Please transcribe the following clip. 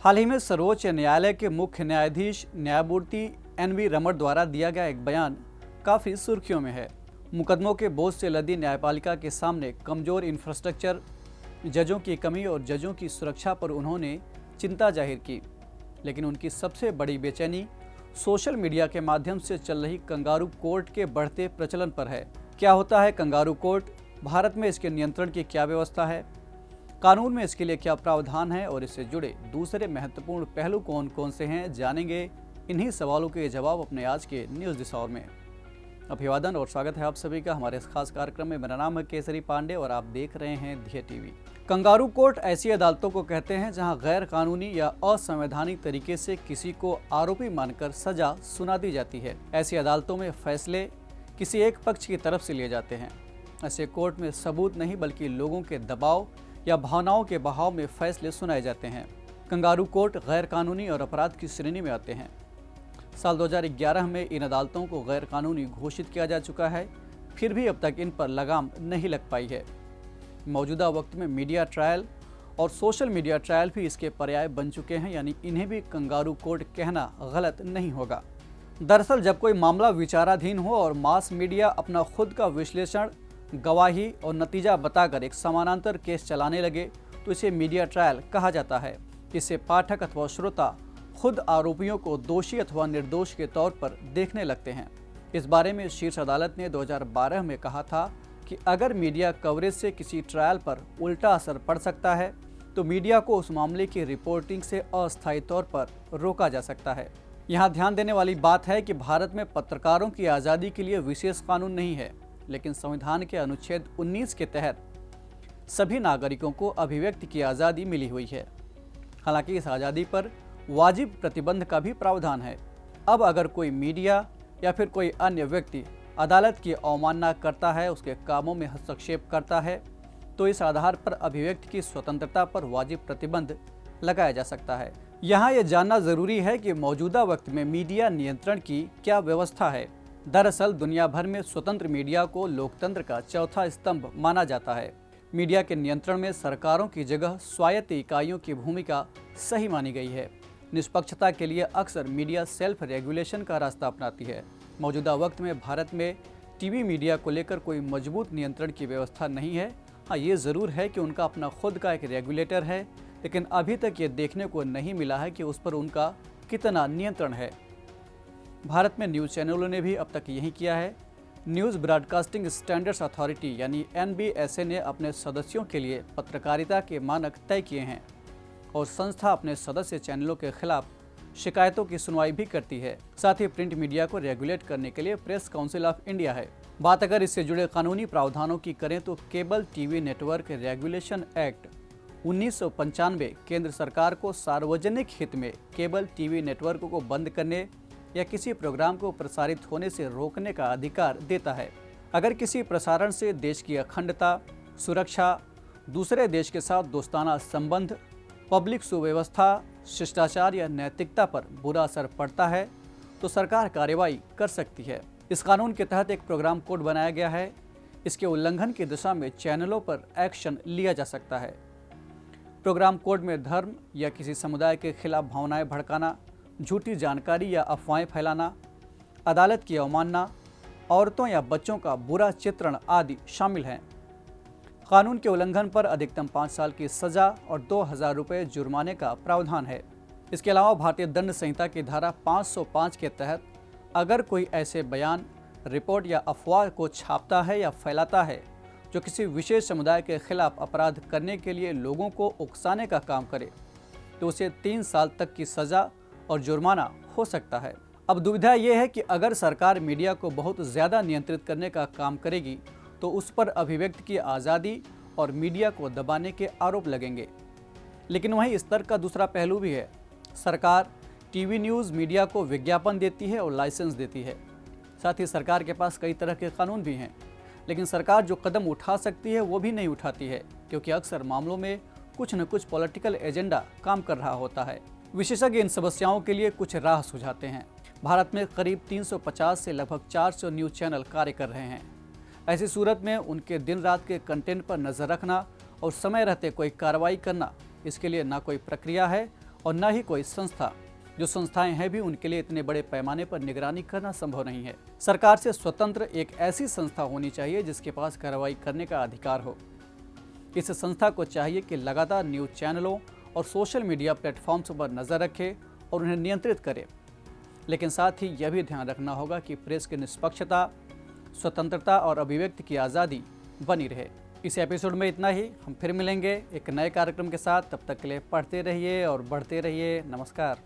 हाल ही में सर्वोच्च न्यायालय के मुख्य न्यायाधीश न्यायमूर्ति एन.वी. रमण द्वारा दिया गया एक बयान काफ़ी सुर्खियों में है। मुकदमों के बोझ से लदी न्यायपालिका के सामने कमजोर इंफ्रास्ट्रक्चर, जजों की कमी और जजों की सुरक्षा पर उन्होंने चिंता जाहिर की। लेकिन उनकी सबसे बड़ी बेचैनी सोशल मीडिया के माध्यम से चल रही कंगारू कोर्ट के बढ़ते प्रचलन पर है। क्या होता है कंगारू कोर्ट, भारत में इसके नियंत्रण की क्या व्यवस्था है, कानून में इसके लिए क्या प्रावधान है और इससे जुड़े दूसरे महत्वपूर्ण पहलू कौन कौन से हैं, जानेंगे इन्हीं सवालों के जवाब अपने आज के न्यूज़ दिस आवर में। अभिवादन और स्वागत है आप सभी का हमारे इस खास कार्यक्रम में। मेरा नाम है केसरी पांडे और आप देख रहे हैं ध्येय टीवी। कंगारू कोर्ट ऐसी अदालतों को कहते हैं जहां गैर कानूनी या असंवैधानिक तरीके से किसी को आरोपी मानकर सजा सुना दी जाती है। ऐसी अदालतों में फैसले किसी एक पक्ष की तरफ से लिए जाते हैं। ऐसे कोर्ट में सबूत नहीं बल्कि लोगों के दबाव या भावनाओं के बहाव में फैसले सुनाए जाते हैं। कंगारू कोर्ट गैर कानूनी और अपराध की श्रेणी में आते हैं। साल 2011 में इन अदालतों को गैर कानूनी घोषित किया जा चुका है, फिर भी अब तक इन पर लगाम नहीं लग पाई है। मौजूदा वक्त में मीडिया ट्रायल और सोशल मीडिया ट्रायल भी इसके पर्याय बन चुके हैं, यानी इन्हें भी कंगारू कोर्ट कहना गलत नहीं होगा। दरअसल जब कोई मामला विचाराधीन हो और मास मीडिया अपना खुद का विश्लेषण, गवाही और नतीजा बताकर एक समानांतर केस चलाने लगे तो इसे मीडिया ट्रायल कहा जाता है। इससे पाठक अथवा श्रोता खुद आरोपियों को दोषी अथवा निर्दोष के तौर पर देखने लगते हैं। इस बारे में शीर्ष अदालत ने 2012 में कहा था कि अगर मीडिया कवरेज से किसी ट्रायल पर उल्टा असर पड़ सकता है तो मीडिया को उस मामले की रिपोर्टिंग से अस्थायी तौर पर रोका जा सकता है। यहाँ ध्यान देने वाली बात है कि भारत में पत्रकारों की आज़ादी के लिए विशेष कानून नहीं है, लेकिन संविधान के अनुच्छेद 19 के तहत सभी नागरिकों को अभिव्यक्ति की आज़ादी मिली हुई है। हालांकि इस आज़ादी पर वाजिब प्रतिबंध का भी प्रावधान है। अब अगर कोई मीडिया या फिर कोई अन्य व्यक्ति अदालत की अवमानना करता है, उसके कामों में हस्तक्षेप करता है, तो इस आधार पर अभिव्यक्ति की स्वतंत्रता पर वाजिब प्रतिबंध लगाया जा सकता है। यहाँ यह जानना जरूरी है कि मौजूदा वक्त में मीडिया नियंत्रण की क्या व्यवस्था है। दरअसल दुनिया भर में स्वतंत्र मीडिया को लोकतंत्र का चौथा स्तंभ माना जाता है। मीडिया के नियंत्रण में सरकारों की जगह स्वायत्त इकाइयों की भूमिका सही मानी गई है। निष्पक्षता के लिए अक्सर मीडिया सेल्फ रेगुलेशन का रास्ता अपनाती है। मौजूदा वक्त में भारत में टीवी मीडिया को लेकर कोई मजबूत नियंत्रण की व्यवस्था नहीं है। हाँ, ये ज़रूर है कि उनका अपना खुद का एक रेगुलेटर है, लेकिन अभी तक ये देखने को नहीं मिला है कि उस पर उनका कितना नियंत्रण है। भारत में न्यूज़ चैनलों ने भी अब तक यही किया है। न्यूज़ ब्रॉडकास्टिंग स्टैंडर्ड्स अथॉरिटी यानी NBSA ने अपने सदस्यों के लिए पत्रकारिता के मानक तय किए हैं और संस्था अपने सदस्य चैनलों के खिलाफ शिकायतों की सुनवाई भी करती है। साथ ही प्रिंट मीडिया को रेगुलेट करने के लिए प्रेस काउंसिल ऑफ इंडिया है। बात अगर इससे जुड़े कानूनी प्रावधानों की करें तो cable TV network regulation act 1995 केंद्र सरकार को सार्वजनिक हित में केबल टीवी नेटवर्क को बंद करने या किसी प्रोग्राम को प्रसारित होने से रोकने का अधिकार देता है। अगर किसी प्रसारण से देश की अखंडता, सुरक्षा, दूसरे देश के साथ दोस्ताना संबंध, पब्लिक सुव्यवस्था, शिष्टाचार या नैतिकता पर बुरा असर पड़ता है तो सरकार कार्रवाई कर सकती है। इस कानून के तहत एक प्रोग्राम कोड बनाया गया है। इसके उल्लंघन की दिशा में चैनलों पर एक्शन लिया जा सकता है। प्रोग्राम कोड में धर्म या किसी समुदाय के खिलाफ भावनाएं भड़काना, झूठी जानकारी या अफवाहें फैलाना, अदालत की अवमानना, औरतों या बच्चों का बुरा चित्रण आदि शामिल हैं। कानून के उल्लंघन पर अधिकतम 5 साल की सजा और 2000 रुपये जुर्माने का प्रावधान है। इसके अलावा भारतीय दंड संहिता की धारा 505 के तहत अगर कोई ऐसे बयान, रिपोर्ट या अफवाह को छापता है या फैलाता है जो किसी विशेष समुदाय के खिलाफ अपराध करने के लिए लोगों को उकसाने का काम करे तो उसे 3 साल तक की सजा और जुर्माना हो सकता है। अब दुविधा यह है कि अगर सरकार मीडिया को बहुत ज़्यादा नियंत्रित करने का काम करेगी तो उस पर अभिव्यक्ति की आज़ादी और मीडिया को दबाने के आरोप लगेंगे। लेकिन वहीं इस तर्क का दूसरा पहलू भी है। सरकार टीवी न्यूज़ मीडिया को विज्ञापन देती है और लाइसेंस देती है। साथ ही सरकार के पास कई तरह के कानून भी हैं, लेकिन सरकार जो कदम उठा सकती है वो भी नहीं उठाती है, क्योंकि अक्सर मामलों में कुछ न कुछ पॉलिटिकल एजेंडा काम कर रहा होता है। विशेषज्ञ इन समस्याओं के लिए कुछ राह सुझाते हैं। भारत में करीब 350 से लगभग 400 न्यूज़ चैनल कार्य कर रहे हैं। ऐसी सूरत में उनके दिन रात के कंटेंट पर नज़र रखना और समय रहते कोई कार्रवाई करना, इसके लिए ना कोई प्रक्रिया है और न ही कोई संस्था। जो संस्थाएं हैं भी उनके लिए इतने बड़े पैमाने पर निगरानी करना संभव नहीं है। सरकार से स्वतंत्र एक ऐसी संस्था होनी चाहिए जिसके पास कार्रवाई करने का अधिकार हो। इस संस्था को चाहिए कि लगातार न्यूज़ चैनलों और सोशल मीडिया प्लेटफॉर्म्स पर नज़र रखे और उन्हें नियंत्रित करे। लेकिन साथ ही यह भी ध्यान रखना होगा कि प्रेस की निष्पक्षता, स्वतंत्रता और अभिव्यक्ति की आज़ादी बनी रहे। इस एपिसोड में इतना ही। हम फिर मिलेंगे एक नए कार्यक्रम के साथ। तब तक के लिए पढ़ते रहिए और बढ़ते रहिए। नमस्कार।